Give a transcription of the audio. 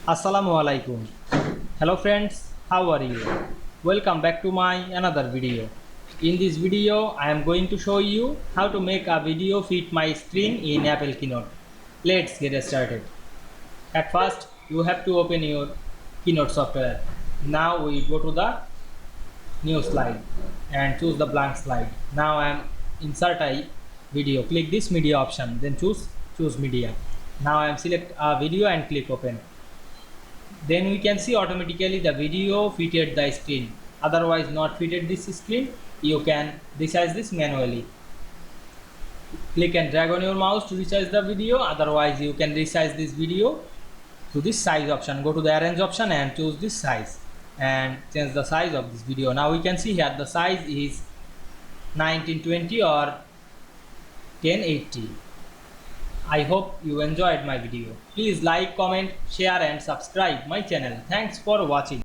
Assalamu Walaikum. Hello friends, how are you? Welcome back to my another video. In this video, I am going to show you how to make a video fit my screen in Apple Keynote. Let's get started. At first, you have to open your Keynote software. Now we go to the new slide and choose the blank slide. Now I am insert a video. Click this media option, then choose media. Now I am select a video and click open. Then we can see automatically the video fitted the screen. Otherwise not fitted this screen, you can resize this manually. Click and drag on your mouse to resize the video. Otherwise you can resize this video to this size option. Go to the arrange option and choose this size and change the size of this video. Now we can see here the size is 1920 or 1080. I hope you enjoyed my video. Please like, comment, share and subscribe my channel. Thanks for watching.